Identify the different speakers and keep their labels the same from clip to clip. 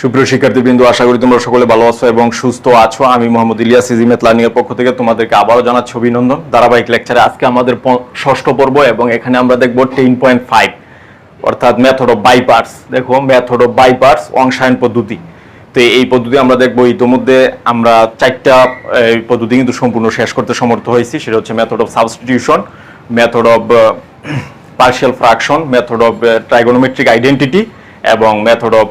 Speaker 1: সুপ্রিয় শিক্ষার্থীবৃন্দ, আশা করি তোমরা সকলে ভালো আছো এবং সুস্থ আছো। আমি মোহাম্মদ ইলিয়াস ইজিমেত লার্নিং এর পক্ষ থেকে তোমাদেরকে আবারও জানাচ্ছি অভিনন্দন। ধারাবাহিক লেকচারে আজকে আমাদের ষষ্ঠ পর্ব এবং এখানে আমরা দেখব 10.5 অর্থাৎ মেথড অফ বাই পার্টস। দেখো, মেথড অফ বাই পার্টস অংশায়ন পদ্ধতি। তো এই পদ্ধতি আমরা দেখবো। ইতিমধ্যে আমরা 4টা পদ্ধতি কিন্তু সম্পূর্ণ শেষ করতে সমর্থ হয়েছি। সেটা হচ্ছে method of substitution, method of partial fraction, method of trigonometric identity এবং method of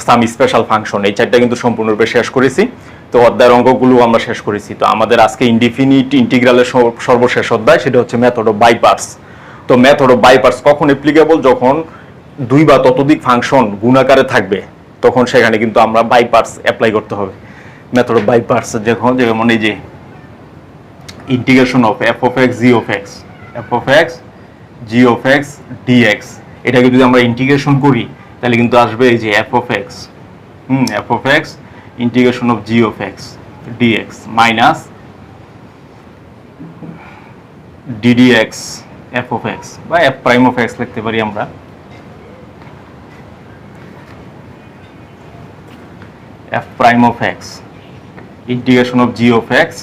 Speaker 1: some special function. এই 4টা কিন্তু সম্পূর্ণরূপে শেষ করেছি। তো অধ্যায়ের অঙ্কগুলো আমরা শেষ করেছি। তো আমাদের আজকে ইনডিফিনিট ইন্টিগ্রালের সর্বশেষ অধ্যায়, সেটা হচ্ছে মেথড অফ বাই পার্টস। তো মেথড অফ বাই পার্টস কখন অ্যাপ্লিকেবল? যখন দুই বা ততোধিক ফাংশন গুণাকারে থাকবে, তখন সেখানে কিন্তু আমরা বাই পার্টস অ্যাপ্লাই করতে হবে। মেথড অফ বাই পার্টস যেমন এই যে integration of F of X G of x, F of X G of x DX, এটাকে যদি আমরা ইন্টিগ্রেশন করি তাহলে কিন্তু আসবে এই যে F of x F of X integration of G of x dx minus DDX F of X বা এফ প্রাইম অফ এক্স লিখতে পারি আমরা। F prime of X integration of G of x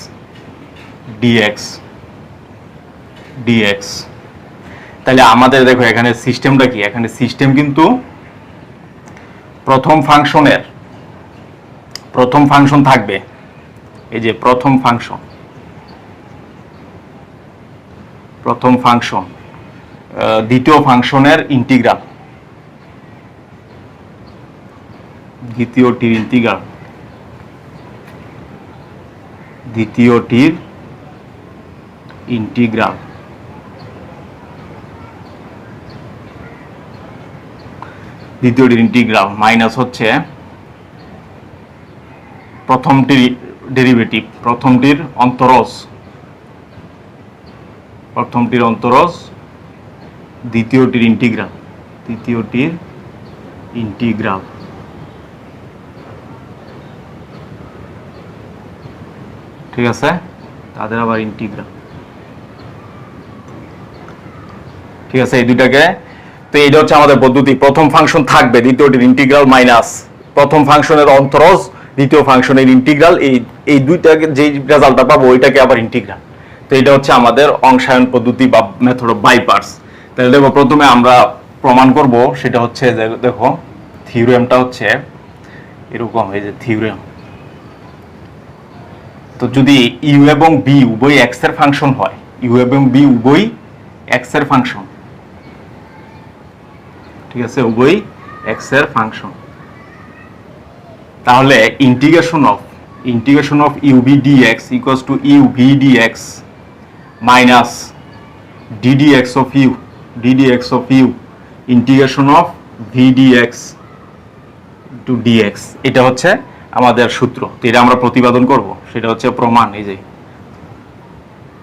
Speaker 1: DX DX. তাহলে আমাদের দেখো এখানে সিস্টেমটা কি? এখানে সিস্টেম কিন্তু প্রথম ফাংশন থাকবে, এই যে প্রথম ফাংশন দ্বিতীয় ফাংশনের ইন্টিগ্রাল, দ্বিতীয়টির ইন্টিগ্রাল মাইনাস হচ্ছে প্রথমটির ডেরিভেটিভ, প্রথমটির অন্তরজ দ্বিতীয়টির ইন্টিগ্রাল। ঠিক আছে, তাদের আবার ইন্টিগ্রাল। ঠিক আছে, এই দুইটাকে। তো এইটা হচ্ছে আমাদের পদ্ধতি। প্রথম ফাংশন থাকবে, দ্বিতীয়টির ইন্টিগ্রাল মাইনাস প্রথম ফাংশনের অন্তরজ দ্বিতীয় ফাংশনের ইন্টিগ্রাল। এই দুইটাকে যে রেজাল্টটা পাবো ওইটাকে আবার ইন্টিগ্রাল। তো এটা হচ্ছে আমাদের অংশায়ন পদ্ধতি বা মেথড অফ বাই পার্টস। তাহলে দেখো, প্রথমে আমরা প্রমাণ করব, সেটা হচ্ছে দেখো থিওরেমটা হচ্ছে এরকম, এই যে থিওরেম। তো যদি ইউ এবং বি উভয় এক্স এর ফাংশন হয়, ইউ এবং বি উভয় এক্স এর ফাংশন, ঠিক আছে, উভয় এক্স এর ফাংশন, তাহলে integration of U B DX equals to U V DX minus DDX of U integration of V DX to DX. এটা হচ্ছে আমাদের সূত্র। তো এটা আমরা প্রতিপাদন করব, সেটা হচ্ছে প্রমাণ। এই যে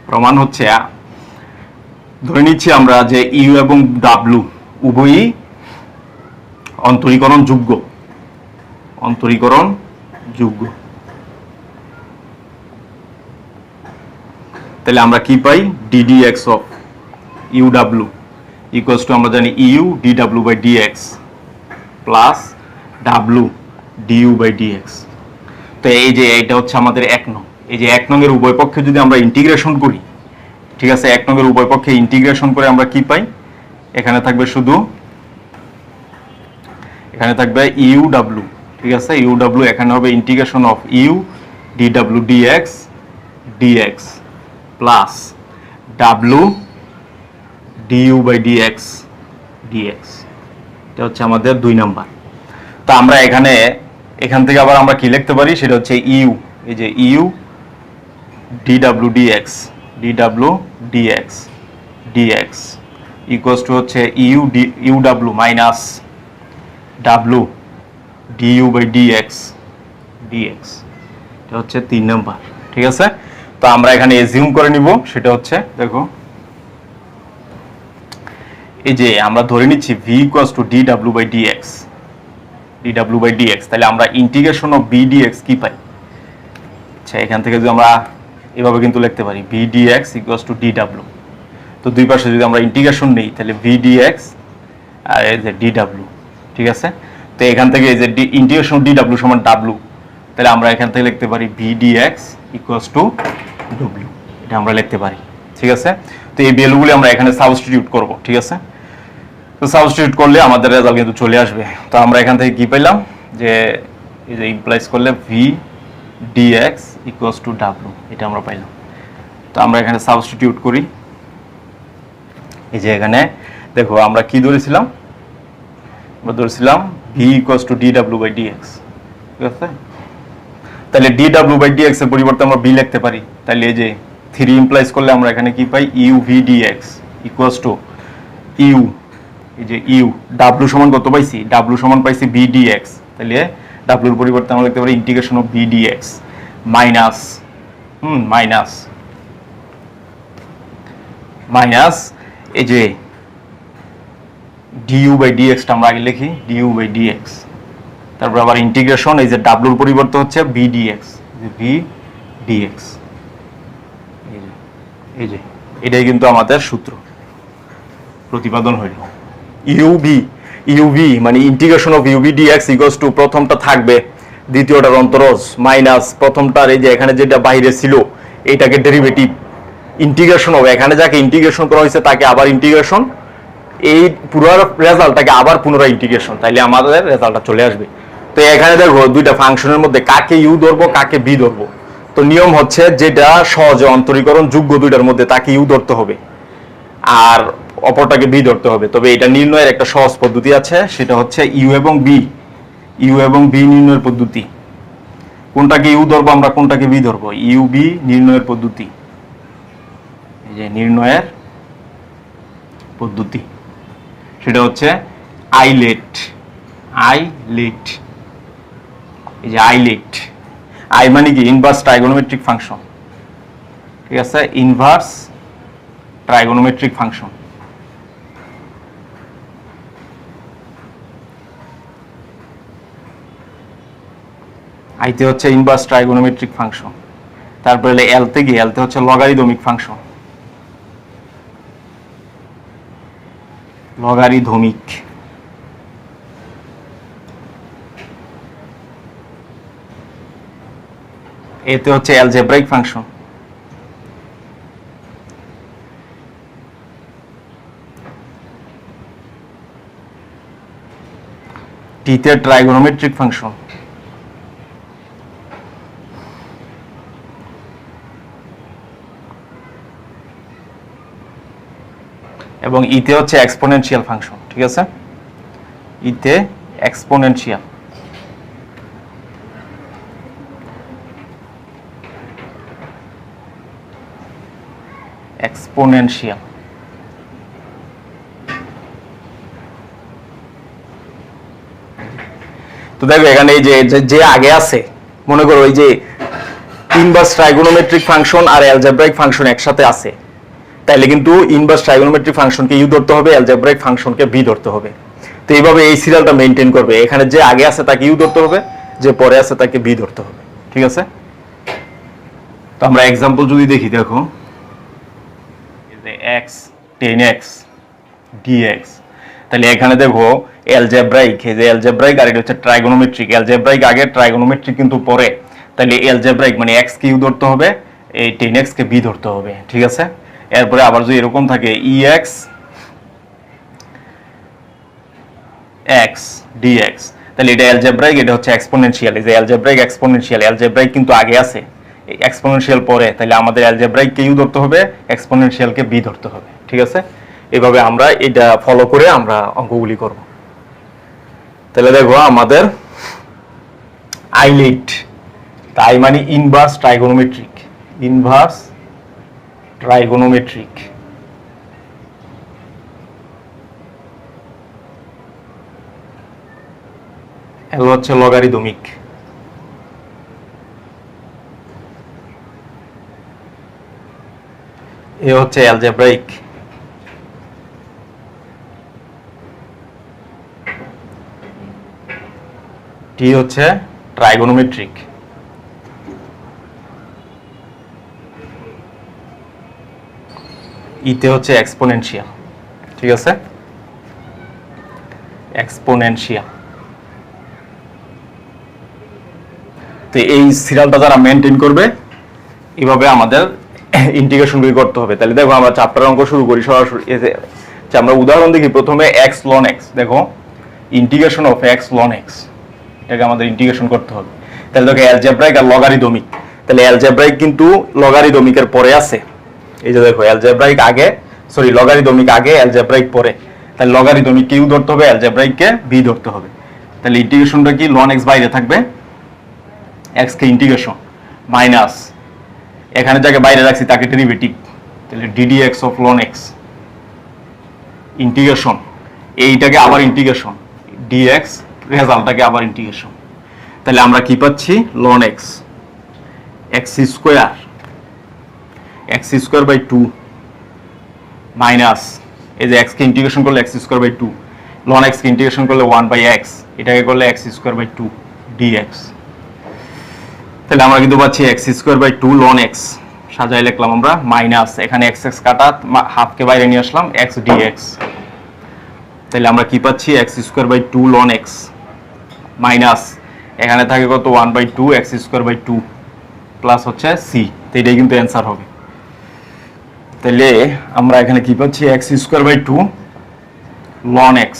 Speaker 1: প্রমাণ হচ্ছে, ধরে নিচ্ছি আমরা যে ইউ এবং ডাব্লু উভয়ই অন্তরীকরণ যোগ্য। তাহলে আমরা কি পাই? Ddx of you W equals to, আমরা জানি you D W by dx plus W DU by dx. তো এই যে এটা হচ্ছে আমাদের 1 নং। এই যে 1 নং এর উভয় পক্ষে যদি আমরা ইন্টিগ্রেশন করি, ঠিক আছে, 1 নং এর উভয় পক্ষে ইন্টিগ্রেশন করে আমরা কি পাই? এখানে থাকবে ইউ ডাব্লু, ঠিক আছে, ইউ ডাব্লু, এখানে হবে integration of U D W DX plus W DU by DX. এটা হচ্ছে আমাদের 2 নাম্বার। তো আমরা এখান থেকে আবার আমরা কি লিখতে পারি? সেটা হচ্ছে ইউ, এই যে you D W dx equals to হচ্ছে you W minus W DU by DX. এটা হচ্ছে 3 নাম্বার। ঠিক আছে, তো আমরা এখানে এজিউম করে নিব, সেটা হচ্ছে দেখো, এই যে আমরা ধরে নিচ্ছি V equals to D W by DX. তাহলে আমরা ইন্টিগ্রেশন অফ বি ডিএক্স কি পাই? আচ্ছা, এখান থেকে যদি আমরা এভাবে কিন্তু লিখতে পারি V DX equals to D W. তো দুই পাশে যদি আমরা ইন্টিগ্রেশন নেই তাহলে ভি ডিএক্স আর এই যে ডি ডাব্লু। ঠিক আছে, তো তো এখান থেকে এই যে ইন্টিগ্রেশন ডি ডাব্লিউ সমান ডাব্লিউ, তাহলে আমরা এখান থেকে লিখতে পারি V d x equals two W, এটা আমরা লিখতে পারি। ঠিক আছে, তো এই ভ্যালুগুলি আমরা এখানে সাবস্টিটিউট করব। ঠিক আছে, তো সাবস্টিটিউট করলে আমাদের রেজাল্ট কিন্তু চলে আসবে। তো আমরা এখান থেকে কি পেলাম, যে এই যে ইমপ্লাইজ করলে V d x equals two W, এটা আমরা পাইলাম। তো আমরা এখানে সাবস্টিটিউট করি। এই যে এখানে দেখো আমরা কি ধরেছিলাম, আমরা ধরেছিলাম ভি ইকুয়ালস টু ডি ডাব্লিউ বাই ডি এক্স। ঠিক আছে, তাহলে ডি ডাব্লিউ বাই ডি এক্স এর পরিবর্তে আমরা বি লিখতে পারি। তাহলে এই যে 3 ইমপ্লাইজ করলে আমরা এখানে কি পাই, u v d x equals to u, এই যে ইউ ডাব্লিউ সমান কত পাইছি, ডাব্লিউ সমান পাইছি বি ডি এক্স। তাহলে ডাব্লিউর পরিবর্তে আমরা লিখতে পারি integration of v d x minus minus এই যে ডিইউ বাই ডিএক্সটা আমরা আগে লিখি, ডিইউ বাই ডিএক্স, তারপর আবার ইন্টিগ্রেশন এই যে ডাব্লিউর পরিবর্তে হচ্ছে বি ডিএক্স, বি ডিএক্স, এই যে এটাই কিন্তু আমাদের সূত্র প্রতিপাদন হইল। ইউভি মানে integration of u v d x equals to প্রথমটা থাকবে দ্বিতীয়টার অন্তরজ মাইনাস প্রথমটার এই যে এখানে যেটা বাইরে ছিল এটাকে ডেরিভেটিভ ইন্টিগ্রেশন হবে, এখানে যাকে ইন্টিগ্রেশন করা হয়েছে তাকে আবার ইন্টিগ্রেশন, এই পুরো রেজাল্টটাকে আবার পুনরায় ইন্টিগ্রেশন, তাইলে আমাদের রেজাল্টটা চলে আসবে। তো এখানে দেখো দুইটা ফাংশনের মধ্যে কাকে ইউ ধরবো কাকে বি ধরবো। তো নিয়ম হচ্ছে যেটা সহজে অন্তরীকরণ যোগ্য দুইটার মধ্যে তাকে ইউ ধরতে হবে আর অপরটাকে বি ধরতে হবে। তবে এটা নির্ণয়ের একটা সহজ পদ্ধতি আছে, সেটা হচ্ছে ইউ এবং বি নির্ণয়ের পদ্ধতি। কোনটাকে ইউ ধরবো আমরা কোনটাকে বি ধরবো, ইউ বি নির্ণয়ের পদ্ধতি, এই যে নির্ণয়ের পদ্ধতি সেটা হচ্ছে আইলেট, এই যে আইলেট, আই মানে কি ইনভার্স ট্রাইগোনোমেট্রিক ফাংশন। ঠিক আছে, ইনভার্স ট্রাইগোনোমেট্রিক ফাংশন। আইতে হচ্ছে ইনভার্স ট্রাইগোনোমেট্রিক ফাংশন, তারপরে এলতে হচ্ছে লগারিদমিক ফাংশন, লগারিদমিক। এতে হচ্ছে অ্যালজেব্রাইক ফাংশন, টিতে ট্রাইগোনোমেট্রিক ফাংশন, এবং ইতে হচ্ছে এক্সপোনেনশিয়াল ফাংশন। ঠিক আছে, ইতে এক্সপোনেনশিয়াল, তো দেখো এখানে এই যে আগে আছে মনে করো এই যে ইনভার্স ট্রাইগোনোমেট্রিক ফাংশন আর অ্যালজেব্রাইক ফাংশন একসাথে আছে, তাইলে কিন্তু ইনভার্স ট্রাইগোনোমেট্রিক ফাংশনকে ইউ ধরতে হবে, অ্যালজেব্রাইক ফাংশনকে বি ধরতে হবে। তো এইভাবে এই সিরিয়ালটা মেইনটেইন করবে, এখানে যে আগে আছে তাকে ইউ ধরতে হবে, যে পরে আছে তাকে বি ধরতে হবে। ঠিক আছে, তো আমরা एग्जांपल যদি দেখি, দেখো x 10x dx, তাহলে এখানে দেখো অ্যালজেব্রাইক, এই যে অ্যালজেব্রাইক আর এটা হচ্ছে ট্রাইগোনোমেট্রিক, অ্যালজেব্রাইক আগে ট্রাইগোনোমেট্রিক কিন্তু পরে, তাহলে অ্যালজেব্রাইক মানে x কে ইউ ধরতে হবে, এই 10x কে বি ধরতে হবে। ঠিক আছে, এরপরে আবার যদি এরকম থাকে ex x dx, তাহলে এটা অ্যালজেব্রাইক, এটা হচ্ছে এক্সপোনেনশিয়াল, এই যে অ্যালজেব্রাইক এক্সপোনেনশিয়াল, অ্যালজেব্রাইক কিন্তু আগে আছে, এক্সপোনেনশিয়াল পরে, তাহলে আমাদের অ্যালজেব্রাইক কে ইউ ধরতে হবে, এক্সপোনেনশিয়াল কে বি ধরতে হবে। ঠিক আছে, এইভাবে আমরা এটা ফলো করে আমরা অঙ্কগুলি করব। তাহলে দেখো আমাদের আইলেট, তাই মানে ইনভার্স ট্রাইগোনোমেট্রিক, ইনভার্স ট্রাইগোনোমেট্রিক, এগুলো হচ্ছে লগারিদমিক, এ হচ্ছে অ্যালজেব্রাইক, টি হচ্ছে ট্রাইগোনোমেট্রিক, ইতে হচ্ছে এক্সপোনেনশিয়াল। ঠিক আছে, এক্সপোনেনশিয়াল। তো এই সিরিয়ালটা যারা মেনটেন করবে এইভাবে আমাদের ইন্টিগ্রেশনগুলি করতে হবে। তাহলে দেখো আমরা চ্যাপ্টার অঙ্ক শুরু করি সরাসরি। আমরা উদাহরণ দেখি প্রথমে x ln x, দেখো integration of x ln x, এটাকে আমাদের ইন্টিগ্রেশন করতে হবে। তাহলে দেখো অ্যালজেব্রাইক আর লগারিদমিক, তাহলে অ্যালজেব্রাইক কিন্তু লগারিদমিকের পরে আছে। এই যে দেখো অ্যালজেব্রাইক আগে, সরি লগারিদমিক আগে অ্যালজেব্রাইক পরে, তাহলে লগারিদমিক কে ইউ ধরতে হবে, অ্যালজেব্রাইককে বি ধরতে হবে। তাহলে ইন্টিগ্রেশনটা কি, ln x বাইরে থাকবে, x কে ইন্টিগ্রেশন মাইনাস এখানে যাকে বাইরে রাখছি তাকে ডেরিভেটিভ, তাহলে ddx of ln x integration, এইটাকে আবার ইন্টিগ্রেশন dx, রেজাল্টটাকে আবার ইন্টিগ্রেশন। তাহলে আমরা কি পাচ্ছি, ln x x square by 2 minus এই যে x কে ইন্টিগ্রেশন করলে x square by 2, ln x কে ইন্টিগ্রেশন করলে 1/x, এটাকে করলে x স্কয়ার বাই 2 dx। তাহলে আমরা কিন্তু পাচ্ছি x square by 2 ln x, সাজায় লিখলাম আমরা, মাইনাস এখানে x x কাটা হাফ কে বাইরে নিয়ে আসলাম x dx। তাহলে আমরা কি পাচ্ছি, x square by 2 ln x minus এখানে থাকে কত 1/2 x স্কয়ার বাই 2 প্লাস হচ্ছে c। তো এটাই কিন্তু অ্যান্সার হবে। তাহলে আমরা এখানে কি পাচ্ছি, x square by 2 ln x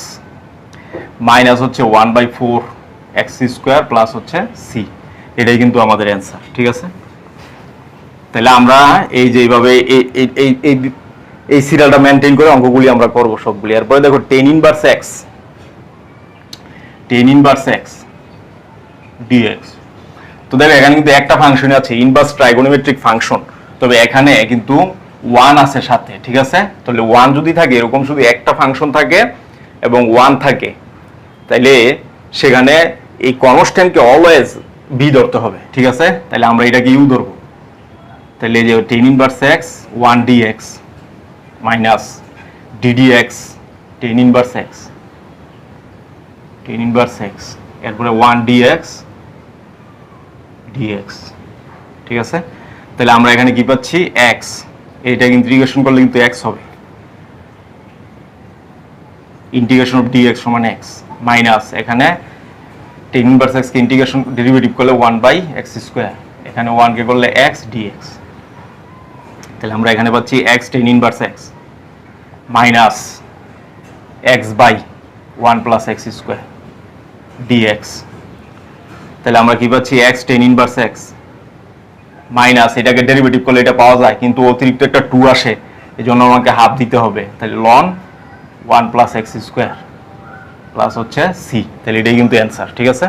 Speaker 1: minus হচ্ছে 1/4 x স্কয়ার প্লাস হচ্ছে c, এটাই কিন্তু আমাদের অ্যান্সার। ঠিক আছে, তাহলে আমরা এই যে এইভাবে এই সিরিয়ালটা মেনটেন করে অঙ্কগুলি আমরা করব সবগুলি। এরপরে দেখো tan ইনভার্স x dx। তো দেখো এখানে কিন্তু একটা ফাংশন আছে ইনভার্স ট্রাইগোনোমেট্রিক ফাংশন, তবে এখানে কিন্তু 1 আছে সাথে। ঠিক আছে, তাহলে 1 যদি থাকে, এরকম শুধু একটা ফাংশন থাকে এবং 1 থাকে, তাহলে সেখানে এই কনস্ট্যান্টকে অলওয়েজ বি ধরতে হবে। ঠিক আছে, তাহলে আমরা এটাকে ইউ ধরবো। তাহলে এই যে tan inverse x 1 dx minus ddx tan inverse x, এরপরে 1 dx। ঠিক আছে, তাহলে আমরা এখানে কি পাচ্ছি, x, এইটা ইন্টিগ্রেশন করলে কিন্তু x হবে, ইন্টিগ্রেশন অফ dx সমান x মাইনাস এখানে tan ইনভার্স x কে ইন্টিগ্রেশন ডেরিভেটিভ করলে 1/x স্কয়ার, এখানে 1 কে করলে x dx। তাহলে আমরা এখানে পাচ্ছি x tan inverse x minus x by 1 plus x square dx। তাহলে আমরা কি পাচ্ছি, x tan inverse x minus এটাকে ডেরিভেটিভ করলে এটা পাওয়া যায়, কিন্তু অতিরিক্ত একটা 2 আসে, এজন্য আমাকে হাফ দিতে হবে। তাহলে ln 1 plus x square plus হচ্ছে c, তাহলে এটাই কিন্তু অ্যান্সার। ঠিক আছে,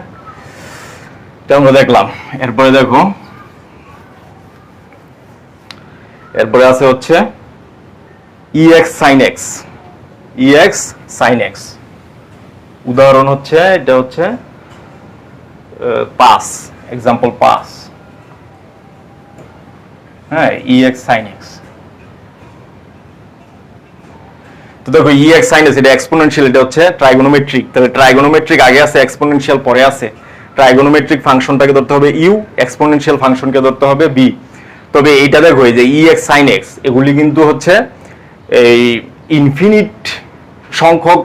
Speaker 1: তো আমরা দেখলাম। এরপরে দেখো, এরপরে আছে হচ্ছে ex sin x। উদাহরণ হচ্ছে এটা হচ্ছে পাস, এক্সাম্পল পাস, হ্যাঁ, ex sin x। তো দেখো ex sin x এটা এক্সপোনেনশিয়াল, এটা হচ্ছে ট্রাইগোনোমেট্রিক। তাহলে ট্রাইগোনোমেট্রিক আগে আছে, এক্সপোনেনশিয়াল পরে আছে। ট্রাইগোনোমেট্রিক ফাংশনটাকে ধরতে হবে u, এক্সপোনেনশিয়াল ফাংশনকে ধরতে হবে b। তবে এইটা দেখো এই যে ex sin x এগুলি কিন্তু হচ্ছে এই ইনফিনিট সংখ্যক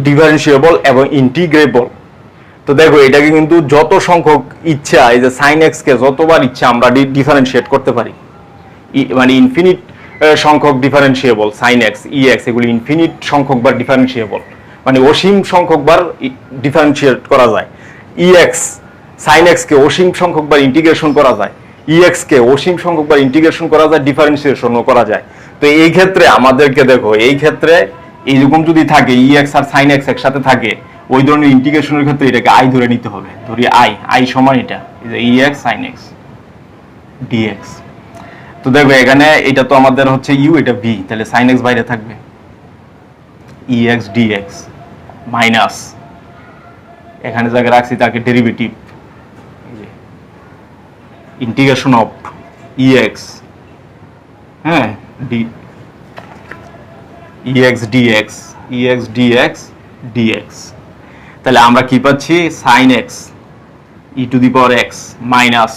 Speaker 1: ডিফারেন্সিয়েবল এবং ইন্টিগ্রেবল। তো দেখো এটাকে কিন্তু যত সংখ্যক ইচ্ছা, এই যে sin x কে যতবার ইচ্ছা আমরা ডিফারেন্সিয়েট করতে পারি, মানে ইনফিনিট সংখ্যক ডিফারেন্সিয়েবল sin x ex এগুলি ইনফিনিট সংখ্যকবার ডিফারেন্সিয়েবল, মানে অসীম সংখ্যকবার ডিফারেন্সিয়েট করা যায়। ex sin x কে অসীম সংখ্যকবার ইন্টিগ্রেশন করা যায়, ex কে অসীম সংখ্যকবার ইন্টিগ্রেশন করা যায়, ডিফারেন্সিয়েশনও করা যায়। তো এই ক্ষেত্রে আমাদেরকে দেখো, এই ক্ষেত্রে এইরকম যদি থাকে ex আর sin x একসাথে থাকে, ওই ধরনের ইন্টিগ্রেশনের ক্ষেত্রে এটাকে i ধরে নিতে হবে। ধরি i সমান এটা, এই যে ex sin x dx। তো দেখো এখানে এটা তো আমাদের হচ্ছে u, এটা v, তাহলে sin x বাইরে থাকবে, ex dx মাইনাস এখানে যাকে রাখছি তাকে ডেরিভেটিভ, ইন্টিগ্রেশন অফ ex, হ্যাঁ, ex dx। তাহলে আমরা কি পাচ্ছি, sin x e to the power x minus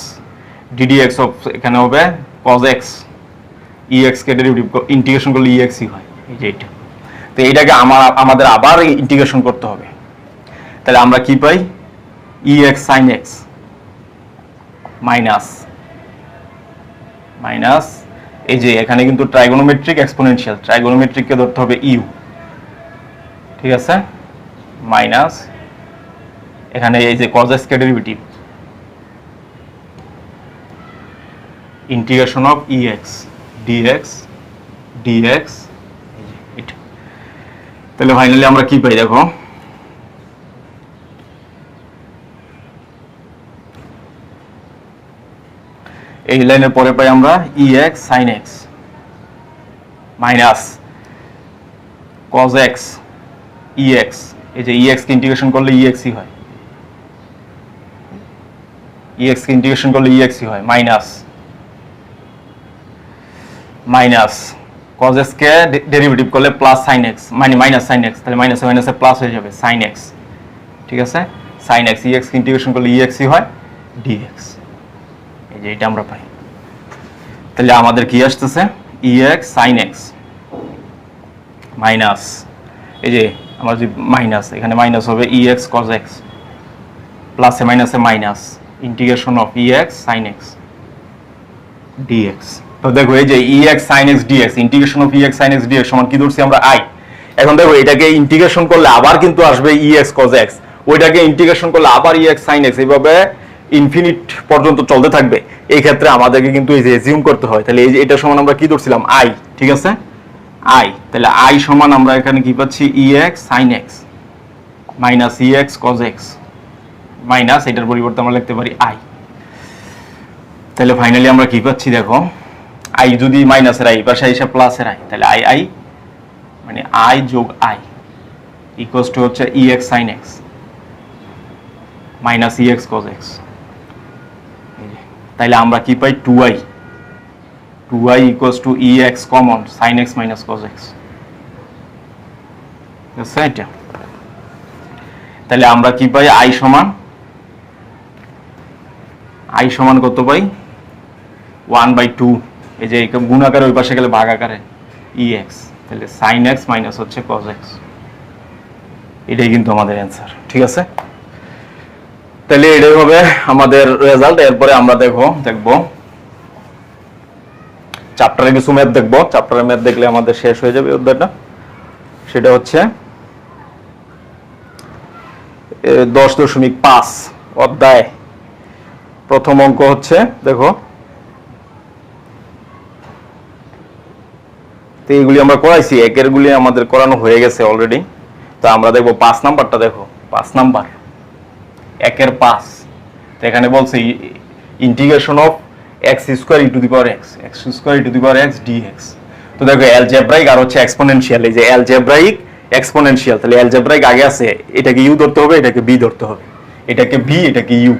Speaker 1: ddx of এখানে হবে cos x, ex কে ডেরিভেটিভ ইন্টিগ্রেশন করলে ex ই হয়, এই যে এটা। তো এইটাকে আমাদের আবার ইন্টিগ্রেশন করতে হবে। তাহলে আমরা কি পাই, ex sin x minus minus এই যে এখানে কিন্তু ট্রাইগোনোমেট্রিক এক্সপোনেনশিয়াল, ট্রাইগোনোমেট্রিককে ধরতে হবে ইউ, ঠিক আছে, মাইনাস এখানে এই যে cos x K derivative integration of ex dx dx, এটা তাহলে ফাইনালি আমরা কি পাই দেখো, এই লাইনের পরে পাই আমরা ex sin x minus cos x ex, এই যে ex কে ইন্টিগ্রেশন করলে ex ই হয়, ex কে ইন্টিগ্রেশন করলে ex ই হয়, মাইনাস মাইনাস cos x কে ডেরিভেটিভ করলে প্লাস sin x মানে মাইনাস sin x, তাহলে মাইনাসে মাইনাসে প্লাস হয়ে যাবে sin x, ঠিক আছে, sin x ex কে ইন্টিগ্রেশন করলে ex ই হয় dx, এই যে এটা আমরা পাই। তাহলে আমাদের কি আসতেছে ex sin x মাইনাস এই যে আমার যে মাইনাস এখানে মাইনাস হবে ex cos x প্লাসে মাইনাসে minus integration of ex sin x dx। তো দেখো এই যে ex sin x dx integration of ex sin x dx সমান কি ধরছি আমরা i। এখন দেখো এটাকে ইন্টিগ্রেশন করলে আবার কিন্তু আসবে ex cos x, ওইটাকে ইন্টিগ্রেশন করলে আবার ex sin x, এইভাবে ইনফিনিট পর্যন্ত চলতে থাকবে। এই ক্ষেত্রে আমাদেরকে কিন্তু এই যে এজিউম করতে হয়, তাহলে এই যে এটা সমান আমরা কি ধরছিলাম i, ঠিক আছে i, তাহলে i সমান আমরা এখানে কি পাচ্ছি ex sin x minus ex cos x minus এটার পরিবর্তে আমরা লিখতে পারি i। তাহলে ফাইনালি আমরা কি পাচ্ছি দেখো, i যদি মাইনাসের i পাশে এসে প্লাসের i, তাহলে i মানে i যোগ i ইকুয়ালস টু হচ্ছে ex sin x minus ex cos x। তাহলে আমরা কি পাই 2i equals to ex common sin x minus cos x, এটা। তাহলে আমরা কি পাই i সমান কত পাই 1/2, এই যে গুণাকারে ওই পাশে গেলে ভাগ আকারে ex, তাহলে sin x মাইনাস হচ্ছে cos x, এটাই কিন্তু আমাদের অ্যান্সার, ঠিক আছে। তাহলে এটাই হবে আমাদের রেজাল্ট। এরপরে আমরা দেখবো চ্যাপ্টারে কিছু ম্যাথ দেখবো, চ্যাপ্টারের ম্যাথ দেখলে আমাদের শেষ হয়ে যাবে অধ্যায়টা। সেটা হচ্ছে 10.5 অধ্যায়, প্রথম অঙ্ক হচ্ছে দেখো, তো এইগুলি আমরা করাইছি, একের গুলি আমাদের করানো হয়ে গেছে অলরেডি। তো আমরা দেখবো 5 নাম্বারটা, দেখো 5 নাম্বার একের 5, তো এখানে বলছে integration of x square E to the power x square E to the power x dx। তো দেখো অ্যালজেব্রাইক আর হচ্ছে এক্সপোনেনশিয়াল, এই যে অ্যালজেব্রাইক এক্সপোনেনশিয়াল, তাহলে অ্যালজেব্রাইক আগে আছে, এটাকে u ধরতে হবে, এটাকে b ধরতে হবে, এটাকে b এটাকে u,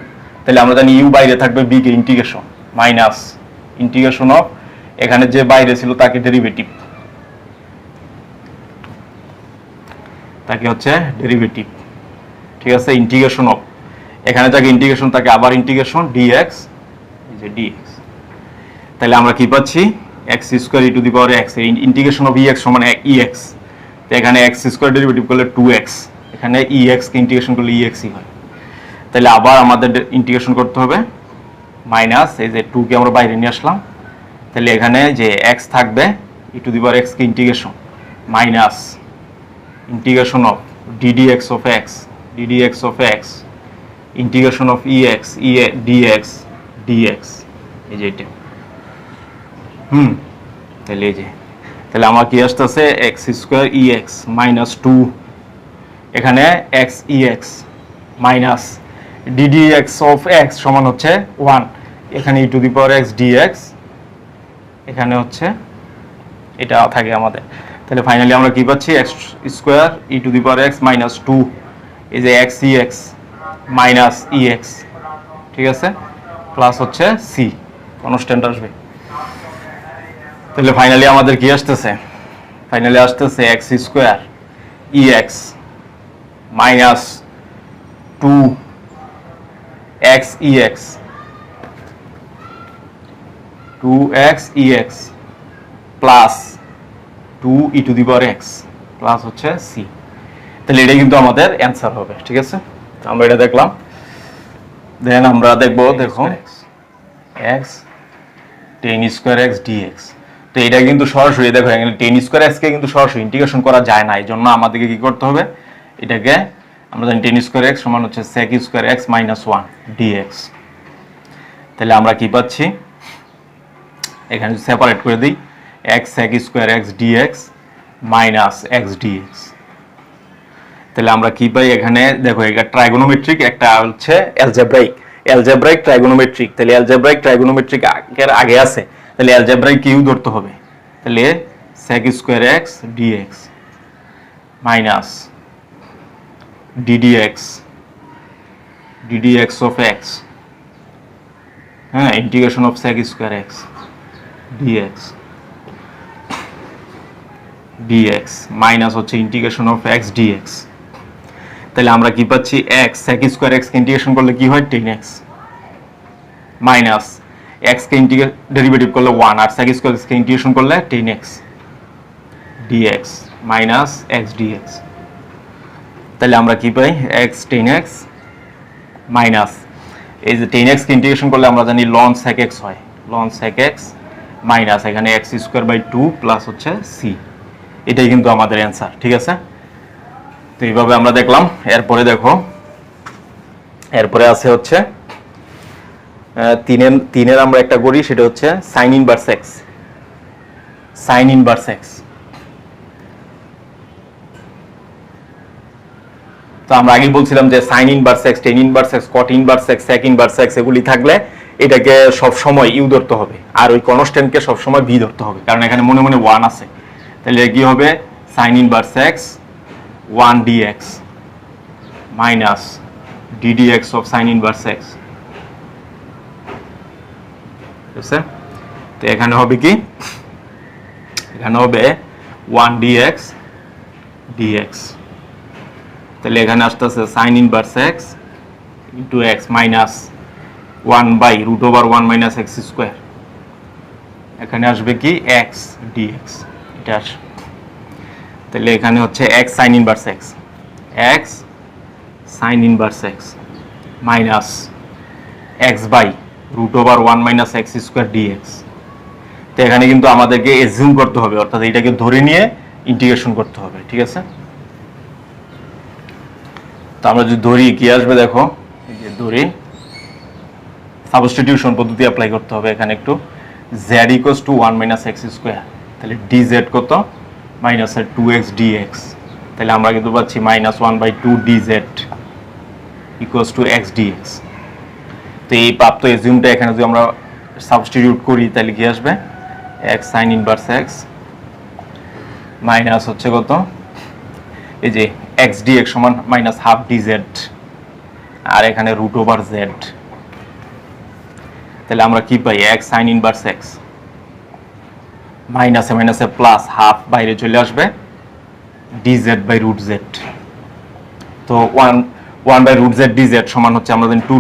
Speaker 1: তাহলে আমরা জানি u বাইরে থাকবে, b K integration minus integration of এখানে যে বাইরে ছিল তাকে ডেরিভেটিভ, তাকে হচ্ছে ডেরিভেটিভ, ঠিক আছে, ইন্টিগ্রেশন অফ এখানে তাকে ইন্টিগ্রেশন তাকে আবার ইন্টিগ্রেশন dx, এই যে dx। তাহলে আমরা কি পাচ্ছি x square E to the power x, integration of ex সমান ex, তো এখানে x স্কয়ার ডেরিভেটিভ করলে 2x, এখানে ex কে ইন্টিগ্রেশন করলে ex ই হয়। তাহলে আবার আমাদের ইন্টিগ্রেশন করতে হবে মাইনাস এই যে 2 কে আমরা বাইরে নিয়ে আসলাম, তাহলে এখানে যে x থাকবে e to the power x কে integration minus integration of ddx of x integration of ex dx dx, এই যে এটা। তাহলে এই যে তাহলে আমার কি আসতেছে x স্কয়ার ex মাইনাস 2, এখানে x ex minus ddx of x সমান হচ্ছে 1, এখানে e to the power x dx, এখানে হচ্ছে এটা থাকে আমাদের। তাহলে ফাইনালি আমরা কি পাচ্ছি x square E to the power x minus 2, এই যে x ex মাইনাস ex, ঠিক আছে, প্লাস হচ্ছে c কনস্ট্যান্ট আসবে। তাহলে ফাইনালি আমাদের কি আসতেছে, ফাইনালি আসতেছে x square ex minus 2x ex plus 2 E to the power x plus হচ্ছে c। তাহলে এটা কিন্তু আমাদের অ্যান্সার হবে, ঠিক আছে। আমরা এটা দেখলাম, দেন আমরা দেখো x tan square x d x. তো এটা কিন্তু সরাসরি দেখো এখানে টেন স্কোয়ার এক্স কে কিন্তু সরাসরি ইন্টিগ্রেশন করা যায় না, এই জন্য আমাদেরকে কি করতে হবে, এটাকে আমরা জানি টেন স্কোয়ার এক্স সমান হচ্ছে sec square x minus one d x. তাহলে আমরা কি পাচ্ছি, এখানে সেপারেট করে দিই, x sec square x dx minus x d x. তাহলে আমরা কি পাই এখানে দেখো, এটা ট্রাইগোনোমেট্রিক, একটা হচ্ছে অ্যালজেব্রাইক ট্রাইগোনোমেট্রিক। তাহলে অ্যালজেব্রাইক ট্রাইগোনোমেট্রিক আগে আছে, তাহলে অ্যালজেব্রাইক কিউ ধরতে হবে। তাহলে sec square x dx minus ddx of x, হ্যাঁ, integration of sec square x dx minus হচ্ছে ইন্টিগ্রেশন অফ x dx। তাহলে আমরা কি পাচ্ছি, x sec স্কয়ার x কে ইন্টিগ্রেশন করলে কি হয় 10x মাইনাস x কে ডেরিভেটিভ করলে 1 আর sec স্কয়ার x কে ইন্টিগ্রেশন করলে 10x dx minus x dx। তাহলে আমরা কি পাই, x 10x মাইনাস এই যে 10x কে ইন্টিগ্রেশন করলে আমরা জানি ln sec x হয়, ln sec x মাইনাস এখানে x স্কয়ার বাই 2 প্লাস হচ্ছে c। এটাই কিন্তু আমাদের অ্যানসার, ঠিক আছে। তো এইভাবে আমরা দেখলাম। এরপরে দেখো, এরপরে আছে হচ্ছে তিনের আমরা একটা করি, সেটা হচ্ছে সাইন ইনভার্স এক্স। তো আমরা আগে বলছিলাম যে sine inverse x, tan inverse x, cot inverse x, sec inverse x এগুলি থাকলে এটাকে সব সময় ইউ ধরতে হবে, আর ওই কনস্ট্যান্টকে সব সময় ভি ধরতে হবে, কারণ এখানে মনে মনে 1 আছে। তাহলে কি হবে, sign inverse x 1 dx minus ddx of sign inverse x. ঠিক আছে, তো এখানে হবে কি, এখানে হবে 1 dx dx। তাহলে এখানে আসতেছে sine inverse x into x minus 1 by root over 1 minus x square. এখানে আসবে কি এক্স ডিএক্স, এটা আসবে। তাহলে এখানে হচ্ছে x sine inverse x minus x by root over 1 minus x square d x. তো এখানে কিন্তু আমাদেরকে এজিউম করতে হবে, অর্থাৎ এটাকে ধরে নিয়ে ইন্টিগ্রেশন করতে হবে, ঠিক আছে। তো আমরা যদি ধরি কি আসবে, দেখো এই যে ধরি, সাবস্টিটিউশন পদ্ধতি অ্যাপ্লাই করতে হবে এখানে একটু। z equals to 1 minus x square, তাহলে dz কত, মাইনাস 2x dx। তাহলে আমরা কিন্তু পাচ্ছি minus 1/2 dz equals to x dx। তো এই প্রাপ্ত এজিউমটা এখানে যদি আমরা সাবস্টিটিউট করি তাহলে কি আসবে, x sine inverse x minus হচ্ছে কত, এই যে x dx সমান মাইনাস হাফ dz, আর এখানে রুট ওভার z। তাহলে আমরা কি পাই, x সাইন ইনভার্স x মাইনাসে মাইনাসে প্লাস হাফ বাইরে চলে আসবে dz বাই রুট z। তো 1 বাই রুট z dz সমান হচ্ছে আমরা জানি 2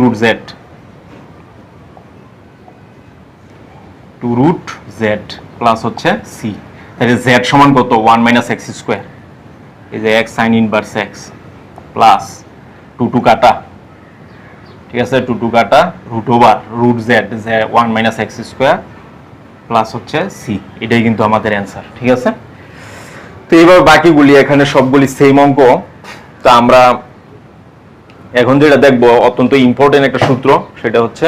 Speaker 1: রুট z প্লাস হচ্ছে c। তাহলে z সমান কত, 1 মাইনাস এক্স স্কোয়ার, এই যে x sine inverse x plus 2 কাটা, ঠিক আছে, 2 কাটা root over root z 1 minus x square plus হচ্ছে c। এটাই কিন্তু আমাদের অ্যান্সার, ঠিক আছে। তো এইভাবে বাকিগুলি এখানে সবগুলি সেম অঙ্ক। তো আমরা এখন যেটা দেখব অত্যন্ত ইম্পর্টেন্ট একটা সূত্র, সেটা হচ্ছে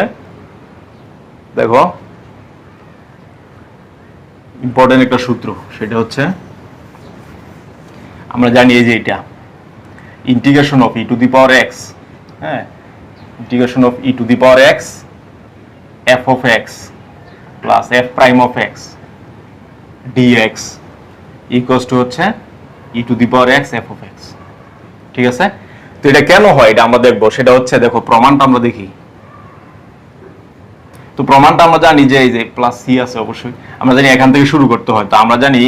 Speaker 1: দেখো ইম্পর্টেন্ট একটা সূত্র, সেটা হচ্ছে আমরা জানি এই যে এটা integration of e to the power x, হ্যাঁ, integration of e to the power x F of x plus f prime of x dx equals to হচ্ছে e to the power x F of x, ঠিক আছে। তো এটা কেন হয় এটা আমরা দেখবো। সেটা হচ্ছে দেখো প্রমাণটা আমরা দেখি। তো প্রমাণটা আমরা জানি যে এই যে প্লাস সি আছে, অবশ্যই আমরা জানি এখান থেকে শুরু করতে হয়। তো আমরা জানি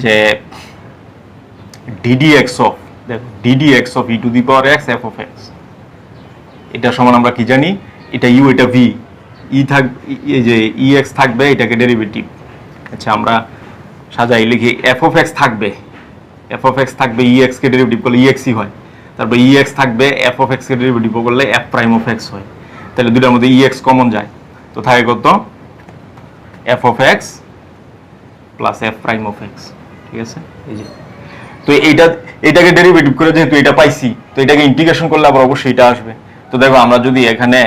Speaker 1: যে ddx অফ, দেখো ddx of e to the power x F of x, এটা সমান আমরা কি জানি, এটা ইউ এটা ভি, ই থাক এই যে ই এক্স থাকবে, এটাকে ডেরিভেটিভ, আচ্ছা আমরা সাজাই লিখি, এফ অফ এক্স থাকবে ই এক্স কে ডেরিভেটিভ করলে ই এক্সই হয়, তারপর ই এক্স থাকবে এফ অফ এক্স কে ডেরিভেটিভ করলে এফ প্রাইম অফ এক্স হয়। তাহলে দুটার মধ্যে ই এক্স কমন যায়, তো থাকে কত F of x plus f prime of x. ঠিক আছে, এই যে তো এটাকে ডেরিভেটিভ করে যেহেতু এটা পাইছি, তো এটাকে ইন্টিগ্রেশন করলে আবার অবশ্যই এটা আসবে। তো দেখো আমরা যদি এখানে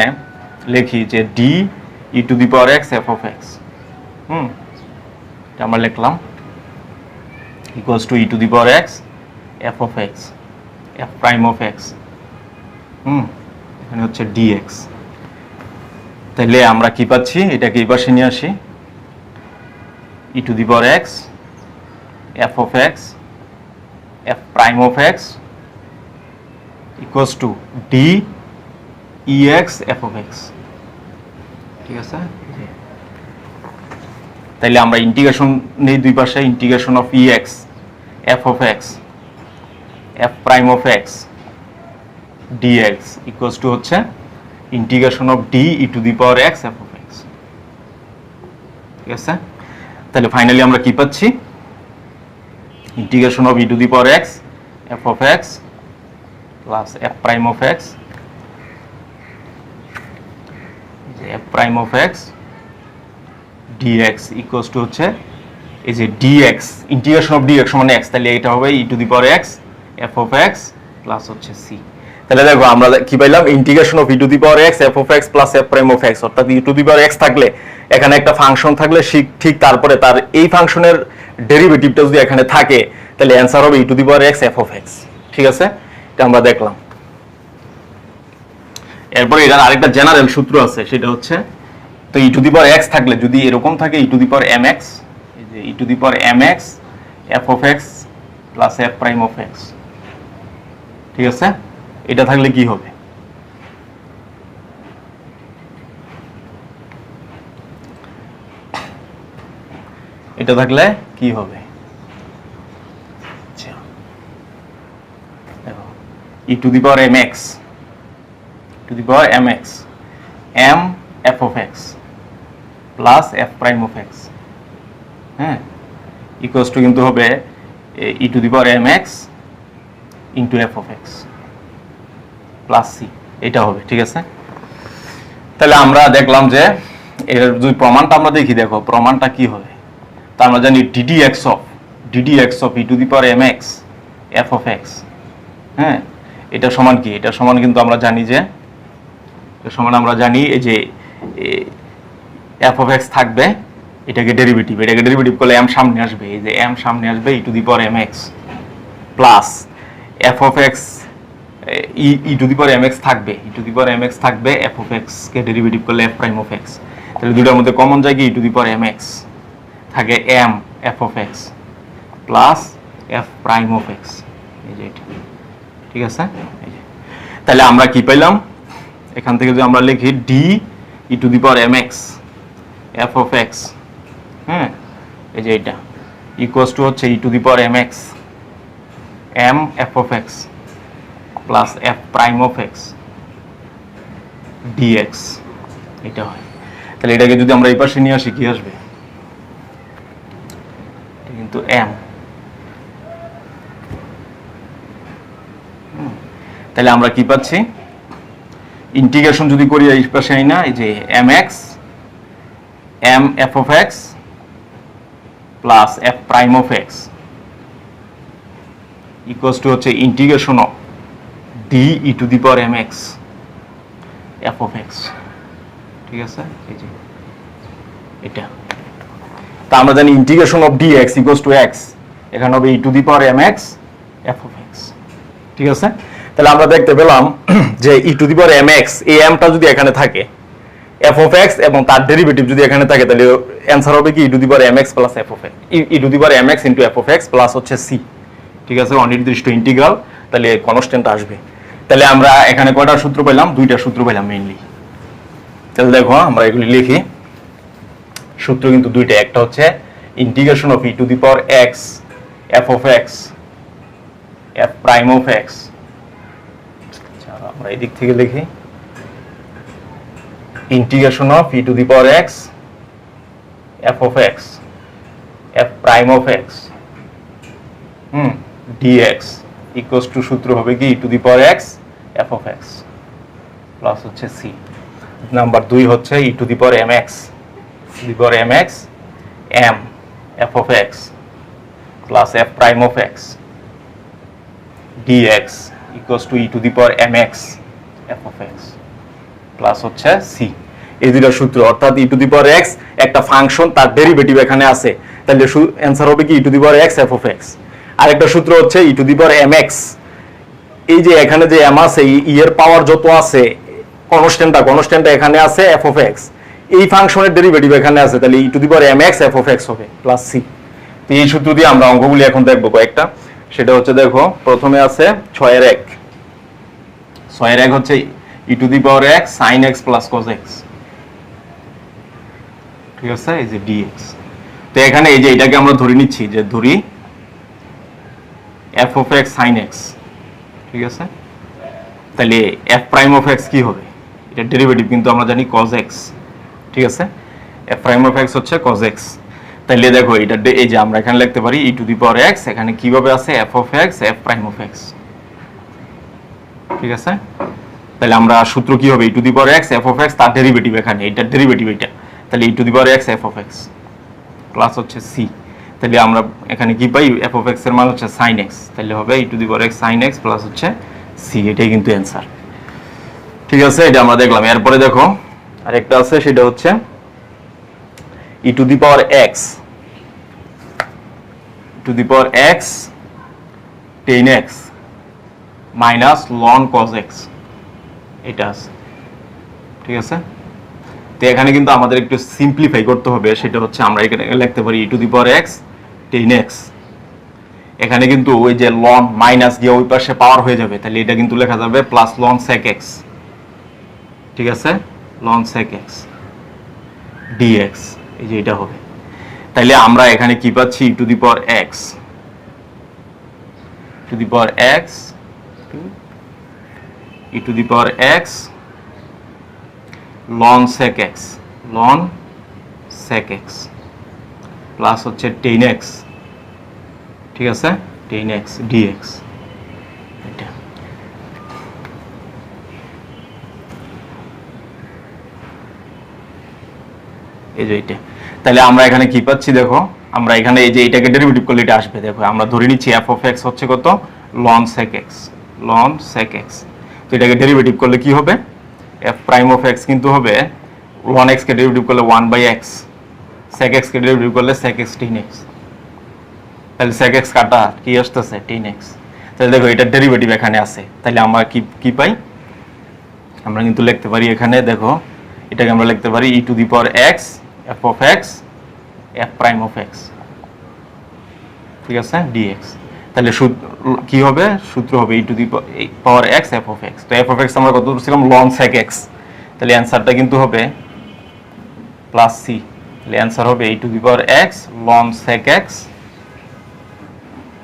Speaker 1: লিখি যে D e to the power x F of x, এটা আমরা লিখলাম equals to E to the power x F of x f prime of x, এখানে হচ্ছে ডিএক্স। তাহলে আমরা কি পাচ্ছি, এটাকে এই পাশে নিয়ে আসি, e to the power x F of x f prime of x equals to d e x F of x. ঠিক আছে, তাইলে আমরা ইন্টিগ্রেশন নেই দুই পাশে, integration of e x F of x f prime of x dx equals to হচ্ছে integration of d e to the power x F of x. ঠিক আছে, তাহলে ফাইনালি আমরা কি পাচ্ছি, integration of e to the power x F of x plus f prime of x f prime of x dx equals to হচ্ছে এই যে dx, integration of dx সমান এক্স, তাহলে এটা হবে e to the power x F of x plus হচ্ছে c. তাহলে দেখো আমরা কি পাইলাম, integration of e to the power x F of x plus f prime of x, অর্থাৎ e to the power x থাকলে এখানে একটা ফাংশন থাকলে ঠিক তারপরে তার এই ফাংশনের ডেরিভেটিভটা যদি এখানে থাকে, তাহলে অ্যান্সার হবে e to the power x F of x. ঠিক আছে, এটা আমরা দেখলাম। এরপরে এটার আরেকটা জেনারেল সূত্র আছে, সেটা হচ্ছে তো ই টু দি পাওয়ার এক্স থাকলে যদি এরকম থাকে e to the power m x, এই যে e to the power m x F of x plus f prime of x. ঠিক আছে, এটা থাকলে কি হবে, এটা থাকলে কি হবে, e to the power m x to the power m x m f of x plus f prime of x, হ্যাঁ, ইকুয়ালস টু কিন্তু হবে e to the power m x into f of x plus c, এটা হবে। ঠিক আছে, তাহলে আমরা দেখলাম যে এর যদি প্রমাণটা আমরা দেখি, দেখো প্রমাণটা কি হবে, তা আমরা জানি d d x of e to the power m x F of x, হ্যাঁ, এটা সমান কি, এটা সমান কিন্তু আমরা জানি যে এই যে এফ অফ এক্স থাকবে, এটাকে ডেরিভেটিভ করলে এম সামনে আসবে, এই যে এম সামনে আসবে e to the power m x plus f of x e to the power m x থাকবে, এফ অফ এক্স কে ডেরিভেটিভ করলে এফ প্রাইম অফ এক্স, তাহলে দুটার মধ্যে কমন যায় কি e to the power m x থাকে m f of x plus f prime of x, এই যে এটা। ঠিক আছে, এই যে তাহলে আমরা কি পাইলাম, এখান থেকে যদি আমরা লিখি d e to the power m x F of x, হ্যাঁ, এই যে এটা ইকুয়ালস টু হচ্ছে e to the power m x m f of x plus f prime of x dx, এটা হয়। তাহলে এটাকে যদি আমরা এই পাশে নিয়ে আসি, কি আসবে, কিন্তু এম, তাহলে আমরা কি পাচ্ছি, ইন্টিগ্রেশন যদি করি এই পাশে আই না, এই যে m x m f of x plus f prime of x equals to হচ্ছে integration of d e to the power m x F of x. ঠিক আছে, এই যে এটা, তা আমরা জানি integration of d x equals to x, এখানে হবে e to the power m x F of x. ঠিক আছে, তাহলে আমরা দেখতে পেলাম যে e to the power m x, এই এমটা যদি এখানে থাকে, এফ অফ এক্স এবং তার ডেরিভেটিভ যদি এখানে থাকে, তাহলে অ্যান্সার হবে কি e to the power m x plus f of x, e to the power m x into f of x plus হচ্ছে সি। ঠিক আছে, অনির্দিষ্ট ইন্টিগ্রাল, তাহলে কনস্ট্যান্ট আসবে। তাহলে আমরা এখানে কয়টা সূত্র পেলাম, দুইটা সূত্র পেলাম মেইনলি। তাহলে দেখো আমরা এগুলি লিখি, সূত্র কিন্তু দুইটা, একটা হচ্ছে integration of e to the power x F of x f prime of x, আমরা এই দিক থেকে লিখি integration of e to the power x F of x f prime of x dx equals to সূত্র হবে কি e to the power x F of x plus হচ্ছে c. Number 2 হচ্ছে e to the power mx mx m f of x plus f prime of x dx equals to e to the power mx f of x plus হচ্ছে c। এই দুটো সূত্র, অর্থাৎ e to the power x একটা function, তার derivative এখানে আছে, তাহলে অ্যানসার হবে কি e to the power x f of x। আরেকটা সূত্র হচ্ছে e to the power mx, এই যে এখানে যে m আছে, e এর পাওয়ার যত আছে কনস্ট্যান্টটা এখানে আছে f of x, এই ফাংশনের ডেরিভেটিভ এখানে আছে, তাহলে e to the power mx f of x হবে প্লাস c। তো এই সূত্র দিয়ে আমরা অঙ্কগুলি এখন দেখব কয়েকটা। সেটা হচ্ছে দেখো, প্রথমে আছে 6 এর 1 হচ্ছে e to the power x sin x plus cos x, ঠিক আছে, এই যে dx। তো এখানে এই যে এটাকে আমরা ধরে নিচ্ছি, যে ধরি f of x sin x, ঠিক আছে, তাহলে f prime of x কি হবে, এটা ডেরিভেটিভ কিন্তু আমরা জানি cos x, ঠিক আছে, f prime of x হচ্ছে cos x। তাহলে দেখো এটা এই যে আমরা এখানে লিখতে পারি e to the power x, এখানে কিভাবে আছে f of x f prime of x, ঠিক আছে। তাহলে আমরা সূত্র কি হবে, e to the power x f of x তার ডেরিভেটিভ এখানে, এটা ডেরিভেটিভ এটা, তাহলে e to the power x f of x plus হচ্ছে c। তাহলে আমরা এখানে কি পাই, f of x এর মান হচ্ছে sin x, তাহলে হবে e to the power x sin x plus হচ্ছে c, এটাই কিন্তু অ্যানসার, ঠিক আছে। এটা আমরা দেখলাম। এরপরে দেখো আরেকটা আছে, সেটা হচ্ছে e to the power x tan x minus ln cos x, এটা আছে, ঠিক আছে। তো এখানে কিন্তু আমাদের একটু সিম্পলিফাই করতে হবে, সেটা হচ্ছে আমরা এখানে লিখতে পারি e to the power x tan x, এখানে কিন্তু ওই যে ln মাইনাস দিয়ে ওই পাশে পাওয়ার হয়ে যাবে, তাহলে এটা কিন্তু লেখা যাবে প্লাস ln sec x, ঠিক আছে, ln sec x dx, এই যে এটা হবে। তাইলে আমরা এখানে কি পাচ্ছি, e to the power x e to the power x ln sec x plus হচ্ছে tan x, ঠিক আছে, tan x dx, এটা এই যে এটা। তাহলে আমরা এখানে কি পাচ্ছি, দেখো আমরা এখানে এই যে এটাকে ডেরিভেটিভ করলে এটা আসবে, দেখো আমরা ধরে নিচ্ছি f of x হচ্ছে কত, ln sec x। তো এটাকে ডেরিভেটিভ করলে কি হবে, f prime of x কিন্তু হবে ln x কে ডেরিভেটিভ করলে 1/x, sec x কে ডেরিভেটিভ করলে sec x tan x, তাহলে sec x কাটা কি আসতেছে tan x। তাহলে দেখো এটা ডেরিভেটিভ এখানে আছে, তাহলে আমরা কি পাই, আমরা কিন্তু লিখতে পারি এখানে, দেখো এটাকে আমরা লিখতে পারি e to the power x f of x f prime of x, ঠিক আছে, dx। তাহলে কি হবে, সূত্র হবে e to the power x f of x। তো f of x আমরা কত ধরছিলাম, ln sec x, তাহলে অ্যানসারটা কিন্তু হবে প্লাস c, তাহলে অ্যানসার হবে e to the power x ln sec x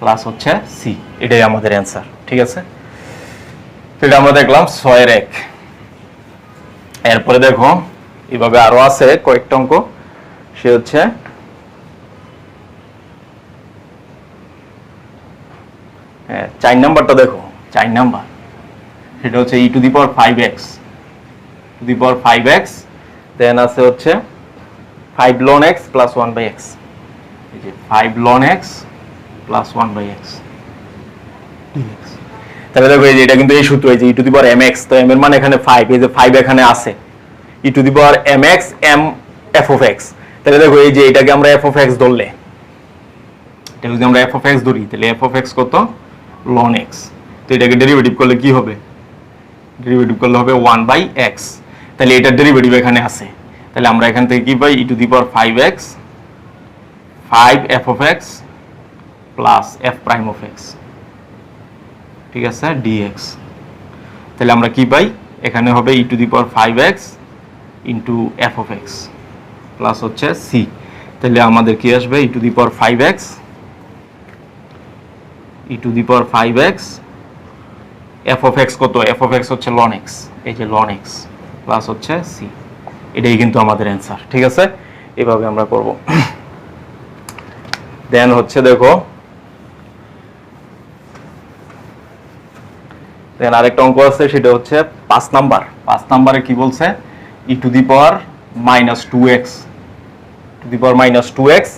Speaker 1: plus হচ্ছে c, এটাই আমাদের অ্যানসার, ঠিক আছে। এটা আমরা দেখলাম 6 এর 1। এরপরে দেখো এইভাবে আরো আছে কয়েকটা অঙ্ক, সে হচ্ছে হ্যাঁ 4 নাম্বারটা দেখো, 4 নাম্বার, সেটা হচ্ছে e to the power 5x দেন আছে হচ্ছে 5 ln x plus 1/x, এই যে 5 ln x plus 1/x dx। তাহলে দেখো এই যে এটা কিন্তু এই সূত্র, এই যে e to the power mx, তো m এর মান এখানে 5, এই যে 5 এখানে আছে, e to the power mx m f of x। তাহলে দেখো এই যে এটাকে আমরা f of x ধরলে, এটা যদি আমরা f of x ধরি, তাহলে f of x কত, ln x। তো এটাকে ডেরিভেটিভ করলে কি হবে, ডেরিভেটিভ করলে হবে 1/x, তাহলে এটার ডেরিভেটিভ এখানে আছে, তাহলে আমরা এখান থেকে কি পাই, e to the power 5x 5 f of x plus f prime of x, ঠিক আছে, dx। তাহলে আমরা কি পাই, এখানে হবে e to the power 5x into f of x plus হচ্ছে c। তাহলে আমাদের কি আসবে, e to the power 5x f of x কত, f of x হচ্ছে ln x, এই যে ln x প্লাস হচ্ছে c, এটাই কিন্তু আমাদের অ্যানসার, ঠিক আছে। এভাবে আমরা করব। দেন হচ্ছে দেখো, দেন আরেকটা অঙ্ক আছে, সেটা হচ্ছে 5 নাম্বার। 5 নাম্বারে কি বলছে, e to the power minus two x, to the power minus two x,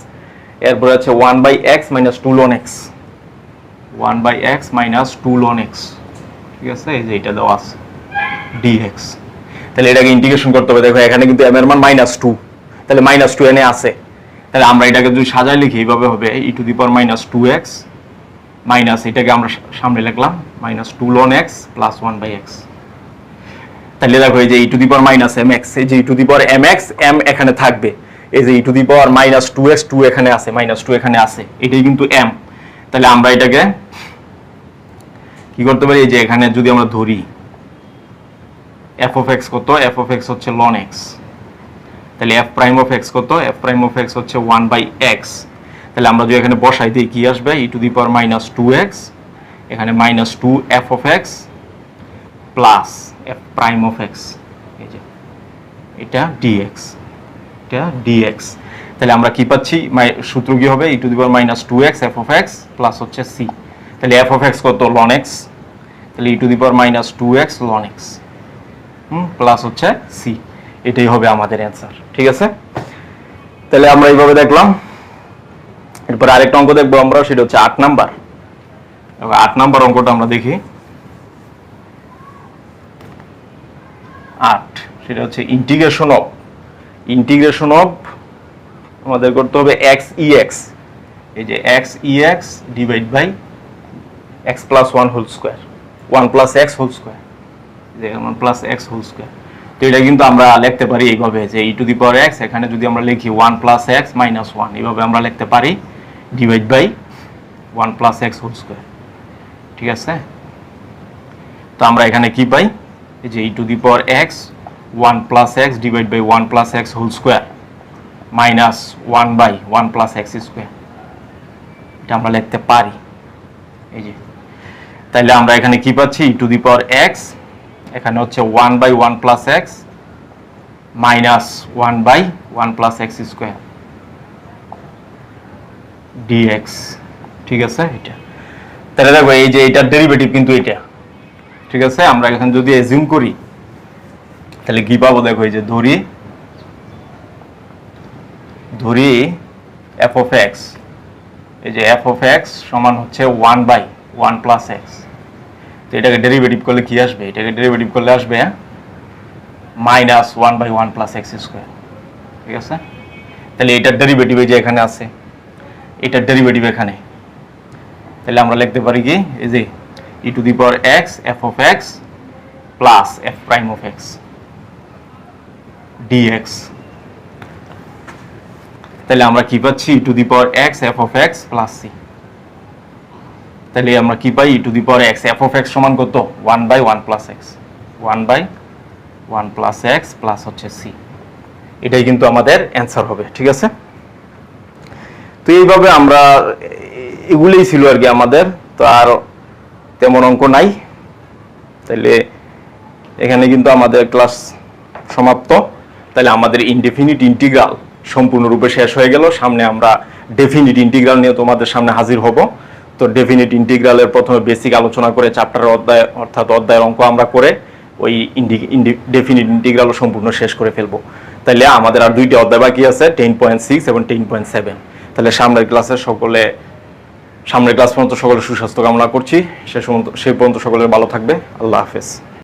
Speaker 1: এরপরে আছে 1/x minus 2 ln x, 1/x minus 2 ln x, ঠিক আছে, এই যে এটা দেওয়া আছে dx। তাহলে এটাকে ইন্টিগ্রেশন করতে হবে। দেখো এখানে কিন্তু m এর মান -2, তাহলে -2 এনে আছে, তাহলে আমরা এটাকে যদি সাজায় লিখি এইভাবে হবে e to the power minus 2x minus এটাকে আমরা সামনে লিখলাম minus 2 ln x plus 1/x। তাহলে দেখো এই যে e to the power minus mx, এই যে e to the power mx, m এখানে থাকবে, এই যে e to the power minus 2x, 2 এখানে আছে, -2 এখানে আছে, এটাই কিন্তু m। তাহলে আমরা এটাকে কি করতে পারি, এই যে এখানে যদি আমরা ধরি f of x কত, f of x হচ্ছে ln x, তাহলে f prime of x কত, f prime of x হচ্ছে 1/x। তাহলে আমরা যদি এখানে বসাই দিই কি আসবে, e to the power minus 2x, এখানে -2 f of x plus f prime of x, এই যে এটা dx, এটা dx। তাহলে আমরা কি পাচ্ছি, সূত্র কি হবে, e to the power minus 2x f of x plus হচ্ছে c, তাহলে f of x কত ln x, তাহলে e to the power minus 2x ln x plus হচ্ছে c, এটাই হবে আমাদের অ্যান্সার, ঠিক আছে। তাহলে আমরা এইভাবে দেখলাম। এরপর আরেকটা অঙ্ক দেখবো আমরা, সেটা হচ্ছে 8 নাম্বার। 8 নাম্বার অঙ্কটা আমরা দেখি। 8 সেটা হচ্ছে ইন্টিগ্রেশন অফ আমাদের করতে হবে x ex, এই যে x ex divide by x plus 1 whole square, 1 plus x whole square, যে 1 প্লাস x হোল স্কয়ার। তো এটা কিন্তু আমরা লিখতে পারি এইভাবে যে e to the power x, এখানে যদি আমরা লিখি 1 প্লাস x মাইনাস 1, এইভাবে আমরা লিখতে পারি divide by 1 plus x whole square, ঠিক আছে। তো আমরা এখানে কি পাই, এই যে e to the power x 1 plus x divide by 1 plus x whole square minus 1 by 1 plus x square, এটা আমরা লিখতে পারি, এই যে। তাহলে আমরা এখানে কি পাচ্ছি, e to the power x, এখানে হচ্ছে 1 by 1 plus x minus 1 by 1 plus x square dx, ঠিক আছে এটা। তাহলে দেখো এই যে এটার ডেরিভেটিভ কিন্তু এটা, ঠিক আছে। আমরা এখানে যদি অ্যাজিউম করি তাহলে কি পাবো, দেখো এই যে ধরি f of x, এই যে f of x সমান হচ্ছে 1 বাই 1 প্লাস x। তো এটাকে ডেরিভেটিভ করলে কি আসবে, এটাকে ডেরিভেটিভ করলে আসবে minus 1 by 1 plus x square, ঠিক আছে। তাহলে এটার ডেরিভেটিভ এই যে এখানে আছে, এটার ডেরিভেটিভ এখানে, তাহলে আমরা লিখতে পারি কি, এই যে e to the power x f of x plus f prime of x dx। তাহলে আমরা কি পাচ্ছি, e to the power x f of x plus c। তাহলে আমরা কি পাই, e to the power x f of x সমান কত, 1 by 1 plus x, 1 by 1 plus x plus হচ্ছে c, এটাই কিন্তু আমাদের অ্যান্সার হবে, ঠিক আছে। তো এইভাবে আমরা, এগুলোই ছিল আর কি আমাদের, তো আর তেমন অঙ্ক নাই। তাহলে এখানে কিন্তু আমাদের ক্লাস সমাপ্ত। তাহলে আমাদের ইনডেফিনিট ইন্টিগ্রাল সম্পূর্ণরূপে শেষ হয়ে গেল। সামনে আমরা ডেফিনিট ইন্টিগ্রাল নিয়ে তোমাদের সামনে হাজির হব। তো ডেফিনিট ইন্টিগ্রালের প্রথমে বেসিক আলোচনা করে চ্যাপ্টারের অধ্যায় অর্থাৎ অধ্যায়ের অঙ্ক আমরা করে ওই ডেফিনিট ইন্টিগ্রাল সম্পূর্ণ শেষ করে ফেলবো। তাহলে আমাদের আর দুইটি অধ্যায় বাকি আছে, 10.6 এবং 10.7। তাহলে সামনের ক্লাস পর্যন্ত সকলের সুস্বাস্থ্য কামনা করছি। সে পর্যন্ত সকলের ভালো থাকবে। আল্লাহ হাফেজ।